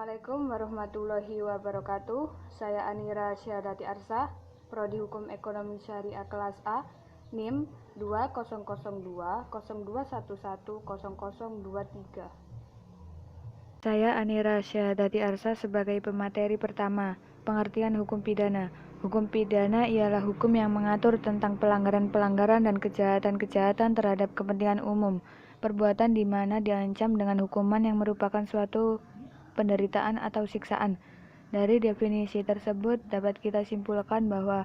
Assalamualaikum warahmatullahi wabarakatuh. Saya Anira Syahadati Arsa, Prodi Hukum Ekonomi Syariah kelas A, NIM 200201110023. Saya Anira Syahadati Arsa sebagai pemateri pertama. Pengertian hukum pidana. Hukum pidana ialah hukum yang mengatur tentang pelanggaran-pelanggaran dan kejahatan-kejahatan terhadap kepentingan umum. Perbuatan di mana diancam dengan hukuman yang merupakan suatu penderitaan atau siksaan. Dari definisi tersebut dapat kita simpulkan bahwa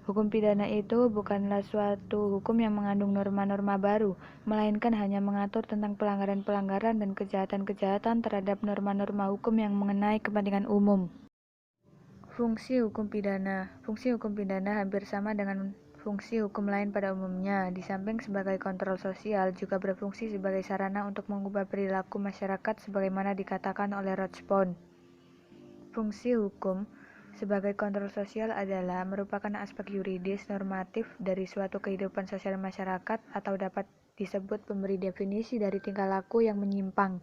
hukum pidana itu bukanlah suatu hukum yang mengandung norma-norma baru, melainkan hanya mengatur tentang pelanggaran-pelanggaran dan kejahatan-kejahatan terhadap norma-norma hukum yang mengenai kepentingan umum. Fungsi hukum pidana. Fungsi hukum pidana hampir sama dengan fungsi hukum lain pada umumnya. Di samping sebagai kontrol sosial, juga berfungsi sebagai sarana untuk mengubah perilaku masyarakat sebagaimana dikatakan oleh Rochbone. Fungsi hukum sebagai kontrol sosial adalah merupakan aspek yuridis normatif dari suatu kehidupan sosial masyarakat atau dapat disebut pemberi definisi dari tingkah laku yang menyimpang,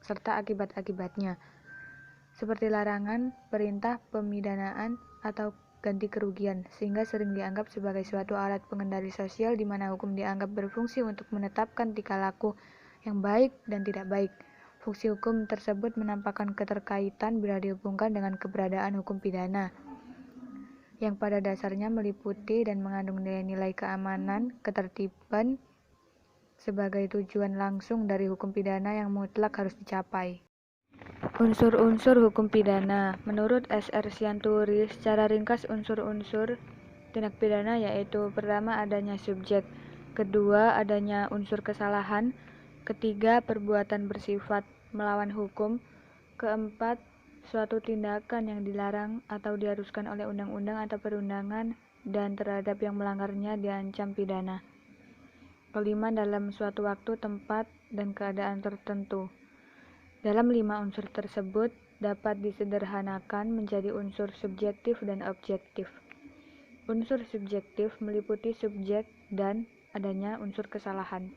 serta akibat-akibatnya, seperti larangan, perintah, pemidanaan, atau ganti kerugian, sehingga sering dianggap sebagai suatu alat pengendali sosial di mana hukum dianggap berfungsi untuk menetapkan tingkah laku yang baik dan tidak baik. Fungsi hukum tersebut menampakkan keterkaitan bila dihubungkan dengan keberadaan hukum pidana, yang pada dasarnya meliputi dan mengandung nilai-nilai keamanan, ketertiban, sebagai tujuan langsung dari hukum pidana yang mutlak harus dicapai. Unsur-unsur hukum pidana. Menurut S.R. Sianturi, secara ringkas unsur-unsur tindak pidana yaitu: pertama, adanya subjek; kedua, adanya unsur kesalahan; ketiga, perbuatan bersifat melawan hukum; keempat, suatu tindakan yang dilarang atau diharuskan oleh undang-undang atau perundangan dan terhadap yang melanggarnya diancam pidana; kelima, dalam suatu waktu, tempat, dan keadaan tertentu. Dalam 5 unsur tersebut dapat disederhanakan menjadi unsur subjektif dan objektif. Unsur subjektif meliputi subjek dan adanya unsur kesalahan,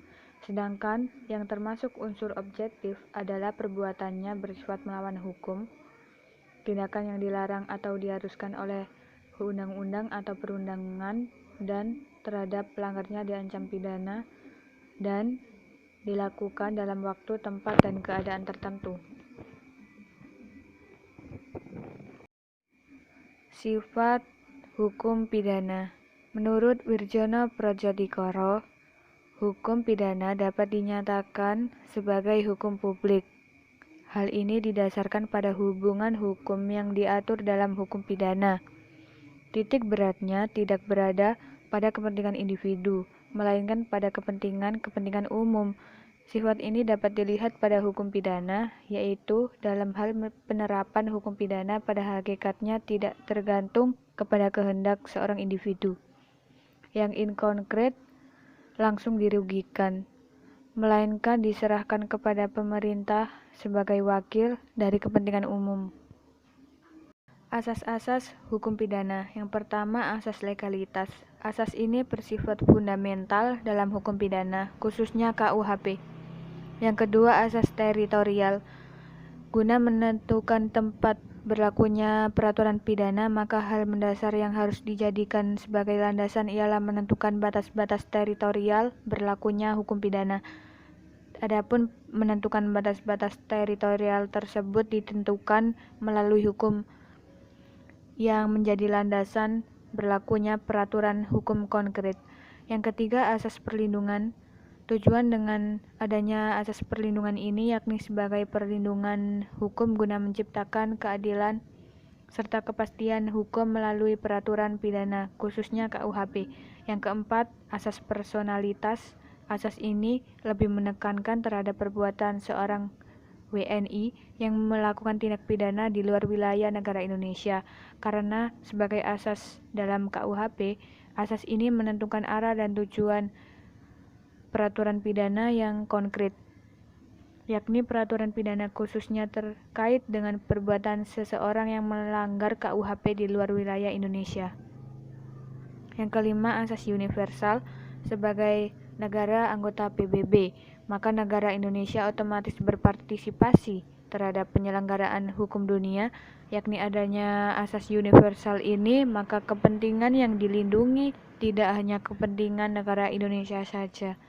sedangkan yang termasuk unsur objektif adalah perbuatannya bersifat melawan hukum, tindakan yang dilarang atau diharuskan oleh undang-undang atau perundangan dan terhadap pelanggarnya diancam pidana, dan dilakukan dalam waktu, tempat, dan keadaan tertentu. Sifat hukum pidana. Menurut Wirjono Projodikoro, hukum pidana dapat dinyatakan sebagai hukum publik. Hal ini didasarkan pada hubungan hukum yang diatur dalam hukum pidana. Titik beratnya tidak berada pada kepentingan individu, melainkan pada kepentingan umum. Sifat ini dapat dilihat pada hukum pidana, yaitu dalam hal penerapan hukum pidana pada hakikatnya tidak tergantung kepada kehendak seorang individu yang inkonkret langsung dirugikan, melainkan diserahkan kepada pemerintah sebagai wakil dari kepentingan umum. Asas-asas hukum pidana. Yang pertama, asas legalitas. Asas ini bersifat fundamental dalam hukum pidana, khususnya KUHP. Yang kedua, asas teritorial. Guna menentukan tempat berlakunya peraturan pidana, maka hal mendasar yang harus dijadikan sebagai landasan ialah menentukan batas-batas teritorial berlakunya hukum pidana. Adapun menentukan batas-batas teritorial tersebut ditentukan melalui hukum yang menjadi landasan berlakunya peraturan hukum konkret. Yang ketiga, asas perlindungan. Tujuan dengan adanya asas perlindungan ini yakni sebagai perlindungan hukum guna menciptakan keadilan serta kepastian hukum melalui peraturan pidana, khususnya KUHP. Yang keempat, asas personalitas. Asas ini lebih menekankan terhadap perbuatan seorang WNI yang melakukan tindak pidana di luar wilayah negara Indonesia, karena sebagai asas dalam KUHP, asas ini menentukan arah dan tujuan peraturan pidana yang konkret, yakni peraturan pidana khususnya terkait dengan perbuatan seseorang yang melanggar KUHP di luar wilayah Indonesia. Yang kelima, asas universal. Sebagai negara anggota PBB, maka negara Indonesia otomatis berpartisipasi terhadap penyelenggaraan hukum dunia, yakni adanya asas universal ini, maka kepentingan yang dilindungi tidak hanya kepentingan negara Indonesia saja,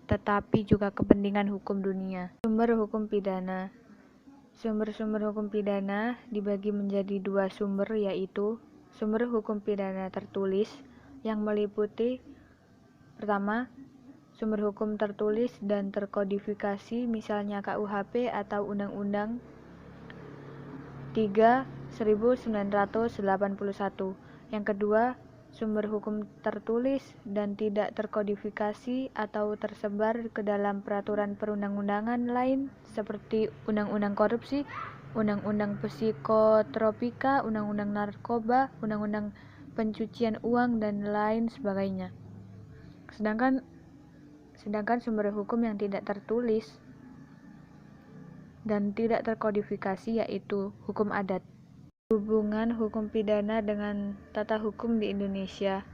tetapi juga kepentingan hukum dunia. Sumber hukum pidana. Sumber-sumber hukum pidana dibagi menjadi dua sumber, yaitu sumber hukum pidana tertulis yang meliputi pertama, sumber hukum tertulis dan terkodifikasi, misalnya KUHP atau Undang-Undang 3/1981. Yang kedua, sumber hukum tertulis dan tidak terkodifikasi atau tersebar ke dalam peraturan perundang-undangan lain seperti Undang-Undang Korupsi, Undang-Undang Psikotropika, Undang-Undang Narkoba, Undang-Undang Pencucian Uang, dan lain sebagainya. Sedangkan sumber hukum yang tidak tertulis dan tidak terkodifikasi yaitu hukum adat. Hubungan hukum pidana dengan tata hukum di Indonesia.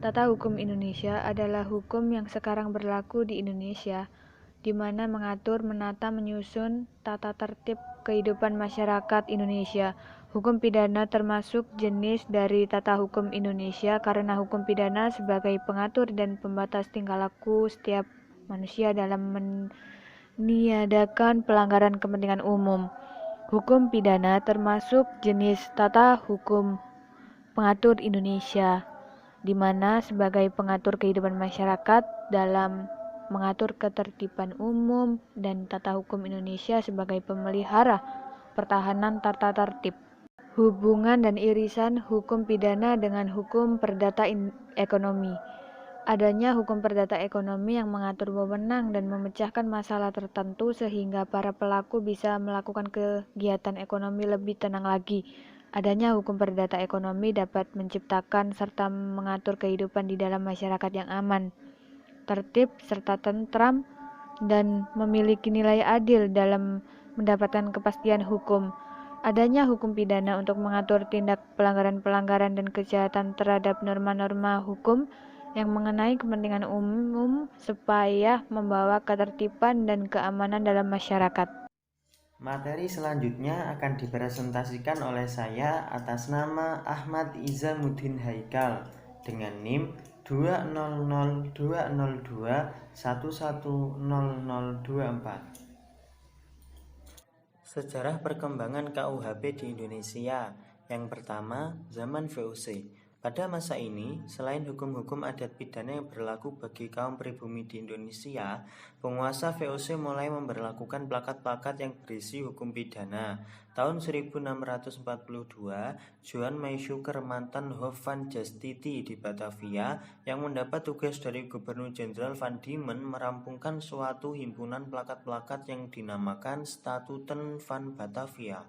Tata hukum Indonesia adalah hukum yang sekarang berlaku di Indonesia, di mana mengatur, menata, menyusun tata tertib kehidupan masyarakat Indonesia. Hukum pidana termasuk jenis dari tata hukum Indonesia karena hukum pidana sebagai pengatur dan pembatas tingkah laku setiap manusia dalam meniadakan pelanggaran kepentingan umum. Hukum pidana termasuk jenis tata hukum pengatur Indonesia, di mana sebagai pengatur kehidupan masyarakat dalam mengatur ketertiban umum, dan tata hukum Indonesia sebagai pemelihara pertahanan tata tertib. Hubungan dan irisan hukum pidana dengan hukum perdata ekonomi. Adanya hukum perdata ekonomi yang mengatur wewenang dan memecahkan masalah tertentu sehingga para pelaku bisa melakukan kegiatan ekonomi lebih tenang lagi. Adanya hukum perdata ekonomi dapat menciptakan serta mengatur kehidupan di dalam masyarakat yang aman, tertib, serta tentram, dan memiliki nilai adil dalam mendapatkan kepastian hukum. Adanya hukum pidana untuk mengatur tindak pelanggaran-pelanggaran dan kejahatan terhadap norma-norma hukum yang mengenai kepentingan umum supaya membawa ketertiban dan keamanan dalam masyarakat. Materi selanjutnya akan dipresentasikan oleh saya atas nama Ahmad Izamuddin Haikal dengan NIM 2002021100024. Sejarah perkembangan KUHP di Indonesia. Yang pertama, zaman VOC. Pada masa ini, selain hukum-hukum adat pidana yang berlaku bagi kaum pribumi di Indonesia, penguasa VOC mulai memberlakukan plakat-plakat yang berisi hukum pidana. Tahun 1642, Johan Maeshuker, mantan Hof van Justiti di Batavia, yang mendapat tugas dari Gubernur Jenderal Van Diemen merampungkan suatu himpunan plakat-plakat yang dinamakan Statuten van Batavia.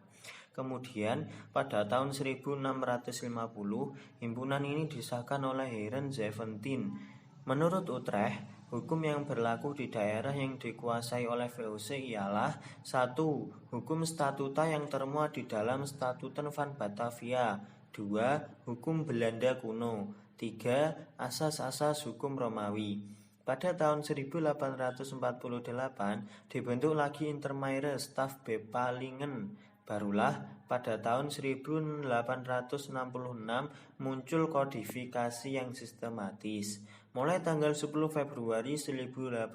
Kemudian, pada tahun 1650, himpunan ini disahkan oleh Heren Zeventien. Menurut Utrecht, hukum yang berlaku di daerah yang dikuasai oleh VOC ialah 1. Hukum statuta yang termuat di dalam Statuten van Batavia. 2. Hukum Belanda kuno. 3. Asas-asas hukum Romawi. Pada tahun 1848 dibentuk lagi Intermare Stafbepalingen. Barulah pada tahun 1866 muncul kodifikasi yang sistematis. Mulai tanggal 10 Februari 1866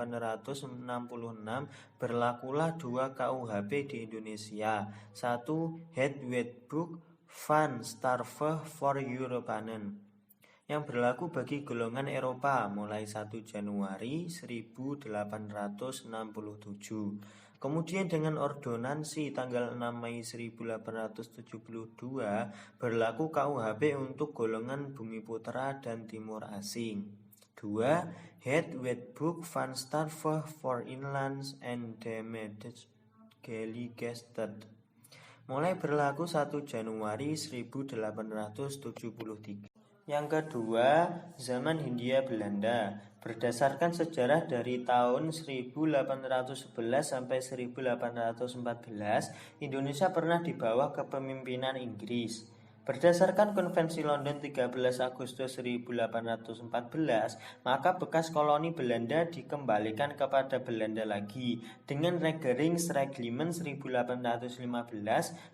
berlakulah 2 KUHP di Indonesia. 1. Het Wetboek van Straffe voor Europeanen yang berlaku bagi golongan Eropa mulai 1 Januari 1867. Kemudian dengan ordonansi tanggal 6 Mei 1872 berlaku KUHP untuk golongan Bumiputra dan Timur Asing. 2. Het Wetboek van Straffe voor Inlands en Demeded Geligested mulai berlaku 1 Januari 1873. Yang kedua, zaman Hindia Belanda. Berdasarkan sejarah dari tahun 1811 sampai 1814, Indonesia pernah di bawah kepemimpinan Inggris. Berdasarkan Konvensi London 13 Agustus 1814, maka bekas koloni Belanda dikembalikan kepada Belanda lagi dengan Regeringsreglement 1815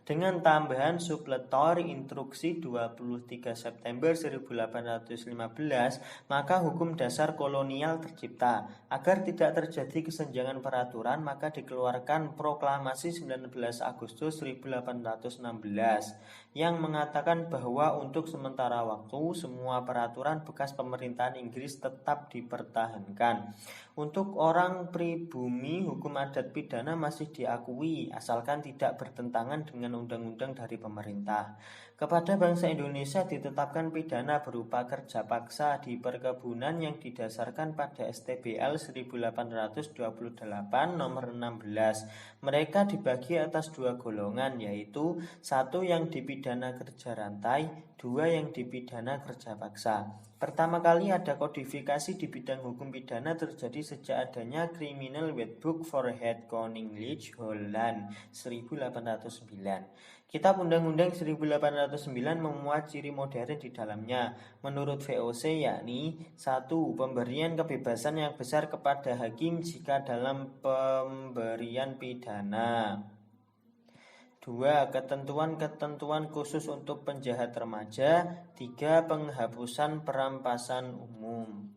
dengan tambahan subletor instruksi 23 September 1815, maka hukum dasar kolonial tercipta. Agar tidak terjadi kesenjangan peraturan, maka dikeluarkan Proklamasi 19 Agustus 1816 yang mengatakan bahwa untuk sementara waktu semua peraturan bekas pemerintahan Inggris tetap dipertahankan. Untuk orang pribumi, hukum adat pidana masih diakui asalkan tidak bertentangan dengan undang-undang dari pemerintah. Kepada bangsa Indonesia ditetapkan pidana berupa kerja paksa di perkebunan yang didasarkan pada STBL 1828 nomor 16. Mereka dibagi atas dua golongan, yaitu satu yang dipidana kerja rantai, dua yang dipidana kerja paksa. Pertama kali ada kodifikasi di bidang hukum pidana terjadi sejak adanya Criminal Wetboek for Het Koninklijk Holland 1809. Kitab Undang-Undang 1809 memuat ciri modern di dalamnya. Menurut VOC yakni 1. Pemberian kebebasan yang besar kepada hakim jika dalam pemberian pidana. 2. Ketentuan-ketentuan khusus untuk penjahat remaja. 3. Penghapusan perampasan umum.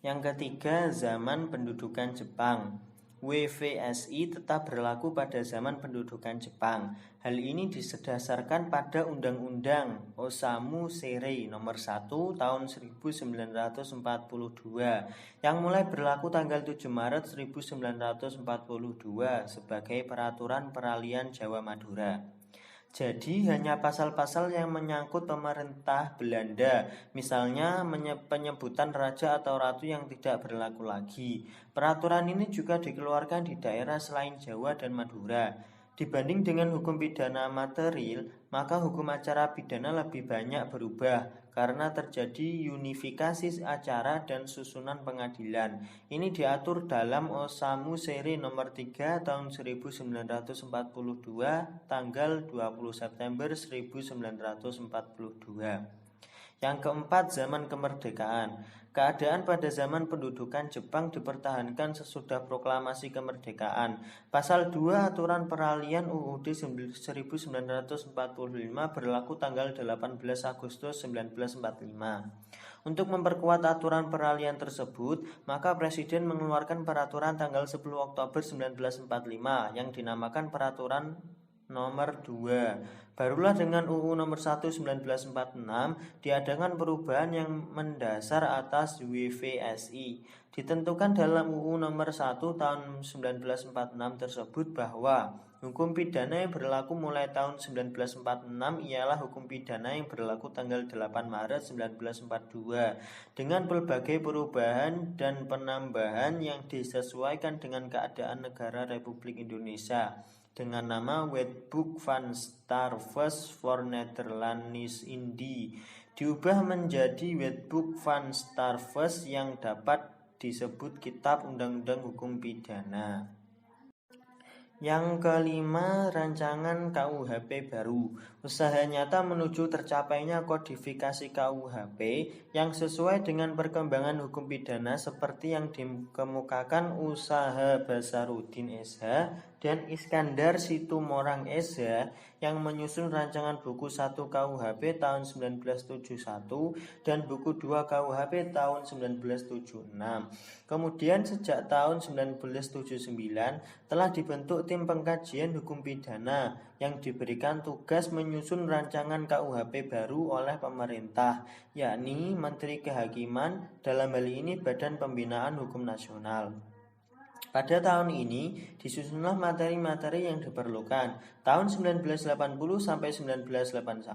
Yang ketiga, zaman pendudukan Jepang. WVSI tetap berlaku pada zaman pendudukan Jepang. Hal ini didasarkan pada Undang-Undang Osamu Seirei nomor 1 tahun 1942 yang mulai berlaku tanggal 7 Maret 1942 sebagai peraturan peralihan Jawa Madura. Jadi hanya pasal-pasal yang menyangkut pemerintah Belanda, misalnya penyebutan raja atau ratu yang tidak berlaku lagi. Peraturan ini juga dikeluarkan di daerah selain Jawa dan Madura. Dibanding dengan hukum pidana material, maka hukum acara pidana lebih banyak berubah karena terjadi unifikasi acara dan susunan pengadilan. Ini diatur dalam Osamu Seirei nomor 3 tahun 1942 tanggal 20 September 1942. Yang keempat, zaman kemerdekaan. Keadaan pada zaman pendudukan Jepang dipertahankan sesudah proklamasi kemerdekaan. Pasal 2 Aturan Peralihan UUD 1945 berlaku tanggal 18 Agustus 1945. Untuk memperkuat aturan peralihan tersebut, maka Presiden mengeluarkan peraturan tanggal 10 Oktober 1945 yang dinamakan Peraturan Nomor 2. Barulah dengan UU Nomor 1 1946 diadakan perubahan yang mendasar atas WVSI. Ditentukan dalam UU Nomor 1 tahun 1946 tersebut bahwa hukum pidana yang berlaku mulai tahun 1946 ialah hukum pidana yang berlaku tanggal 8 Maret 1942 dengan berbagai perubahan dan penambahan yang disesuaikan dengan keadaan negara Republik Indonesia dengan nama Wetboek van Strafrecht voor Nederlands-Indië diubah menjadi Wetboek van Strafrecht yang dapat disebut Kitab Undang-Undang Hukum Pidana. Yang kelima, rancangan KUHP baru. Usaha nyata menuju tercapainya kodifikasi KUHP yang sesuai dengan perkembangan hukum pidana seperti yang dikemukakan Usaha Basarudin SH dan Iskandar Situmorang SH yang menyusun rancangan buku 1 KUHP tahun 1971 dan buku 2 KUHP tahun 1976. Kemudian sejak tahun 1979 telah dibentuk tim pengkajian hukum pidana yang diberikan tugas menyusun rancangan KUHP baru oleh pemerintah, yakni Menteri Kehakiman, dalam hal ini Badan Pembinaan Hukum Nasional. Pada tahun ini disusunlah materi-materi yang diperlukan. Tahun 1980 sampai 1981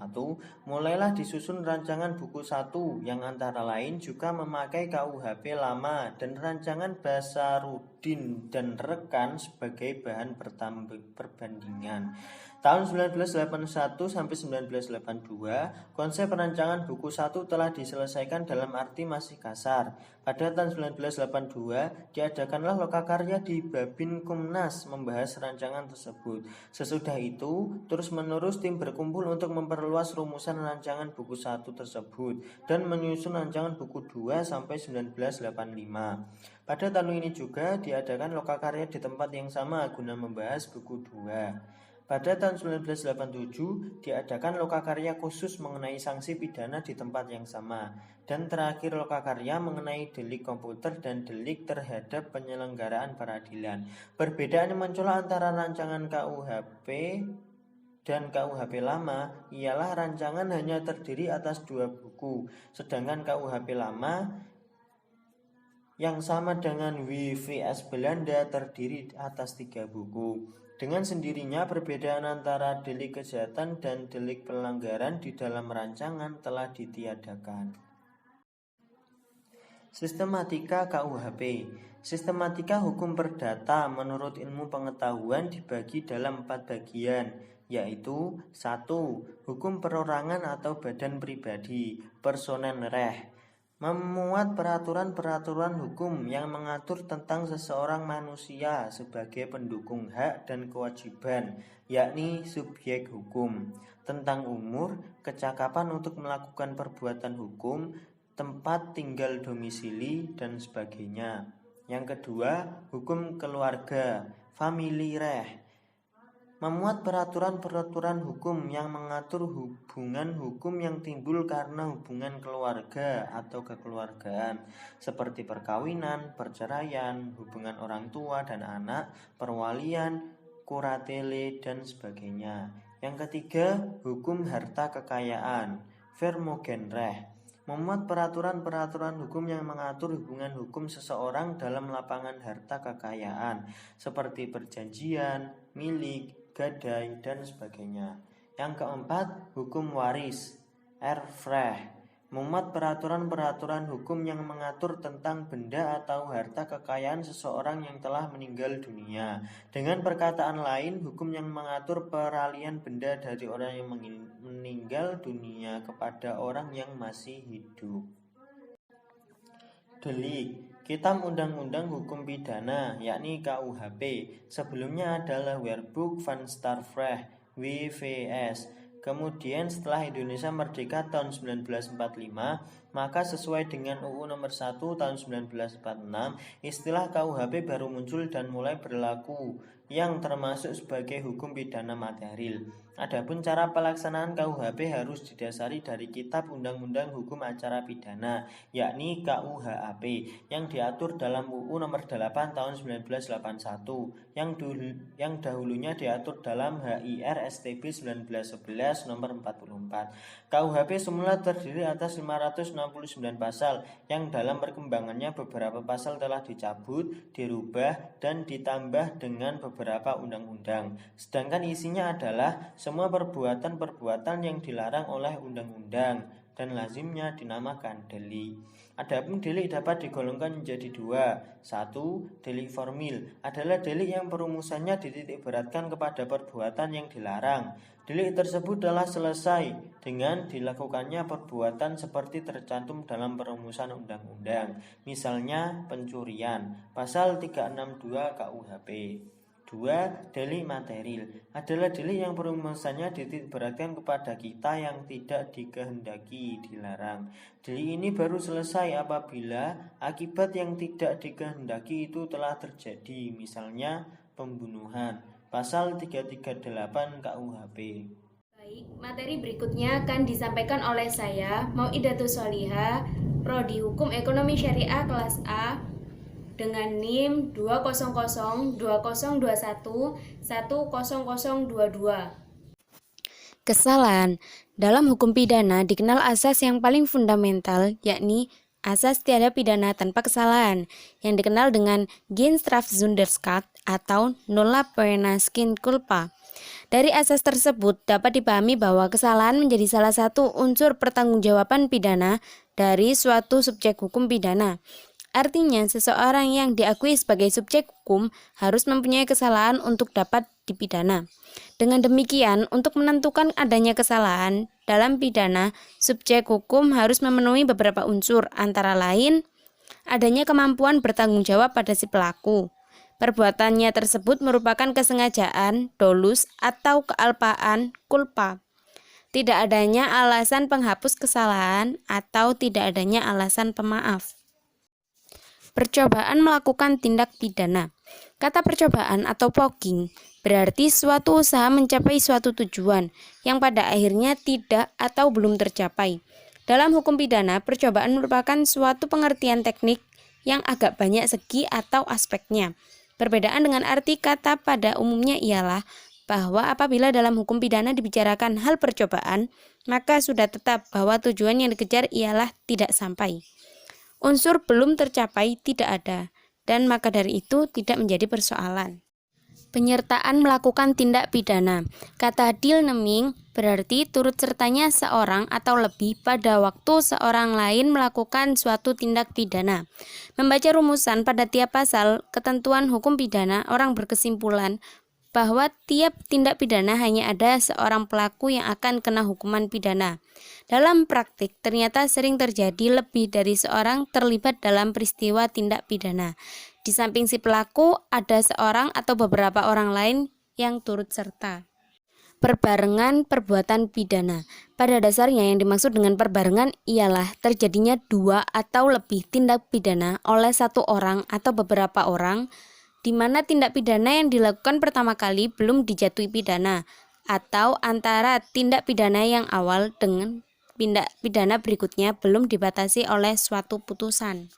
mulailah disusun rancangan buku 1 yang antara lain juga memakai KUHP lama dan rancangan Basarudin Din dan rekan sebagai bahan perbandingan. Tahun 1981 sampai 1982, konsep perancangan buku 1 telah diselesaikan dalam arti masih kasar. Pada tahun 1982, diadakanlah lokakarya di Babinkumnas membahas rancangan tersebut. Sesudah itu, terus-menerus tim berkumpul untuk memperluas rumusan rancangan buku 1 tersebut dan menyusun rancangan buku 2 sampai 1985. Pada tahun ini juga diadakan lokakarya di tempat yang sama guna membahas buku 2. Pada tahun 1987 diadakan lokakarya khusus mengenai sanksi pidana di tempat yang sama. Dan terakhir lokakarya mengenai delik komputer dan delik terhadap penyelenggaraan peradilan. Perbedaan yang muncul antara rancangan KUHP dan KUHP lama ialah rancangan hanya terdiri atas 2 buku, sedangkan KUHP lama yang sama dengan WVS Belanda terdiri atas 3 buku. Dengan sendirinya perbedaan antara delik kejahatan dan delik pelanggaran di dalam rancangan telah ditiadakan. Sistematika KUHP. Sistematika hukum perdata menurut ilmu pengetahuan dibagi dalam 4 bagian, yaitu 1. Hukum perorangan atau badan pribadi, personen reh. Memuat peraturan-peraturan hukum yang mengatur tentang seseorang manusia sebagai pendukung hak dan kewajiban, yakni subjek hukum, tentang umur, kecakapan untuk melakukan perbuatan hukum, tempat tinggal domisili, dan sebagainya. Yang kedua, hukum keluarga, family reh. Memuat peraturan-peraturan hukum yang mengatur hubungan hukum yang timbul karena hubungan keluarga atau kekeluargaan, seperti perkawinan, perceraian, hubungan orang tua dan anak, perwalian, kuratele, dan sebagainya. Yang ketiga, hukum harta kekayaan, vermogenrecht. Memuat peraturan-peraturan hukum yang mengatur hubungan hukum seseorang dalam lapangan harta kekayaan, seperti perjanjian, milik, gadai, dan sebagainya. Yang keempat, hukum waris, erfrecht. Memuat peraturan-peraturan hukum yang mengatur tentang benda atau harta kekayaan seseorang yang telah meninggal dunia. Dengan perkataan lain, hukum yang mengatur peralihan benda dari orang yang meninggal dunia kepada orang yang masih hidup. Delik. Kitab Undang-Undang Hukum Pidana, yakni KUHP, sebelumnya adalah Wehrbuch van Strafrecht, WVS. Kemudian setelah Indonesia merdeka tahun 1945, maka sesuai dengan UU nomor 1 tahun 1946, istilah KUHP baru muncul dan mulai berlaku, yang termasuk sebagai hukum pidana material. Adapun cara pelaksanaan KUHP harus didasari dari Kitab Undang-Undang Hukum Acara Pidana, yakni KUHAP, yang diatur dalam UU nomor 8 tahun 1981, yang dahulunya diatur dalam HIR STB 1911 nomor 44. KUHP semula terdiri atas 569 pasal, yang dalam perkembangannya beberapa pasal telah dicabut, dirubah, dan ditambah dengan beberapa undang-undang. Sedangkan isinya adalah semua perbuatan-perbuatan yang dilarang oleh undang-undang dan lazimnya dinamakan delik. Adapun delik dapat digolongkan menjadi 2. 1. Delik formil adalah delik yang perumusannya dititikberatkan kepada perbuatan yang dilarang. Delik tersebut telah selesai dengan dilakukannya perbuatan seperti tercantum dalam perumusan undang-undang. Misalnya pencurian, pasal 362 KUHP. 2. Delik material adalah delik yang perumusannya dititikberatkan kepada kita yang tidak dikehendaki dilarang. Delik ini baru selesai apabila akibat yang tidak dikehendaki itu telah terjadi, misalnya pembunuhan. Pasal 338 KUHP. Baik, materi berikutnya akan disampaikan oleh saya, Mauidatus Sholihah, Prodi Hukum Ekonomi Syariah kelas A, dengan NIM 2002021100022. Kesalahan. Dalam hukum pidana dikenal asas yang paling fundamental, yakni asas tiada pidana tanpa kesalahan, yang dikenal dengan Geen-strafzonderschuld atau nulla poena sine culpa. Dari asas tersebut dapat dipahami bahwa kesalahan menjadi salah satu unsur pertanggungjawaban pidana dari suatu subjek hukum pidana. Artinya, seseorang yang diakui sebagai subjek hukum harus mempunyai kesalahan untuk dapat dipidana. Dengan demikian, untuk menentukan adanya kesalahan dalam pidana, subjek hukum harus memenuhi beberapa unsur, antara lain adanya kemampuan bertanggung jawab pada si pelaku. Perbuatannya tersebut merupakan kesengajaan, dolus, atau kealpaan, culpa. Tidak adanya alasan penghapus kesalahan atau tidak adanya alasan pemaaf. Percobaan melakukan tindak pidana. Kata percobaan atau poking berarti suatu usaha mencapai suatu tujuan yang pada akhirnya tidak atau belum tercapai. Dalam hukum pidana, percobaan merupakan suatu pengertian teknik yang agak banyak segi atau aspeknya. Perbedaan dengan arti kata pada umumnya ialah bahwa apabila dalam hukum pidana dibicarakan hal percobaan, maka sudah tetap bahwa tujuan yang dikejar ialah tidak sampai. Unsur belum tercapai tidak ada, dan maka dari itu tidak menjadi persoalan. Penyertaan melakukan tindak pidana. Kata Dilneming berarti turut sertanya seorang atau lebih pada waktu seorang lain melakukan suatu tindak pidana. Membaca rumusan pada tiap pasal ketentuan hukum pidana, orang berkesimpulan bahwa tiap tindak pidana hanya ada seorang pelaku yang akan kena hukuman pidana. Dalam praktik, ternyata sering terjadi lebih dari seorang terlibat dalam peristiwa tindak pidana. Di samping si pelaku, ada seorang atau beberapa orang lain yang turut serta. Perbarengan perbuatan pidana. Pada dasarnya yang dimaksud dengan perbarengan ialah terjadinya dua atau lebih tindak pidana oleh satu orang atau beberapa orang, di mana tindak pidana yang dilakukan pertama kali belum dijatuhi pidana, atau antara tindak pidana yang awal dengan tindak pidana berikutnya belum dibatasi oleh suatu putusan.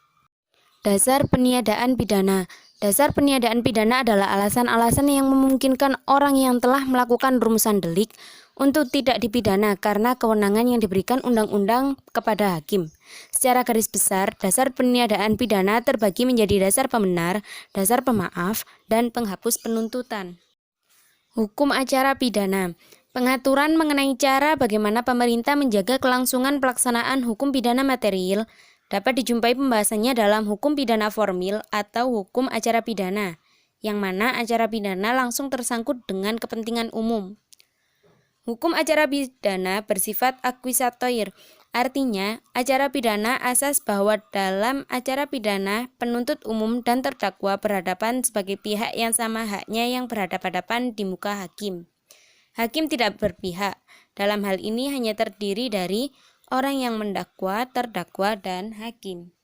Dasar peniadaan pidana. Dasar peniadaan pidana adalah alasan-alasan yang memungkinkan orang yang telah melakukan rumusan delik untuk tidak dipidana karena kewenangan yang diberikan undang-undang kepada hakim. Secara garis besar, dasar peniadaan pidana terbagi menjadi dasar pembenar, dasar pemaaf, dan penghapus penuntutan. Hukum acara pidana. Pengaturan mengenai cara bagaimana pemerintah menjaga kelangsungan pelaksanaan hukum pidana material dapat dijumpai pembahasannya dalam hukum pidana formil atau hukum acara pidana, yang mana acara pidana langsung tersangkut dengan kepentingan umum. Hukum acara pidana bersifat akuisatoir, artinya acara pidana asas bahwa dalam acara pidana penuntut umum dan terdakwa berhadapan sebagai pihak yang sama haknya yang berhadapan-hadapan di muka hakim. Hakim tidak berpihak. Dalam hal ini hanya terdiri dari orang yang mendakwa, terdakwa, dan hakim.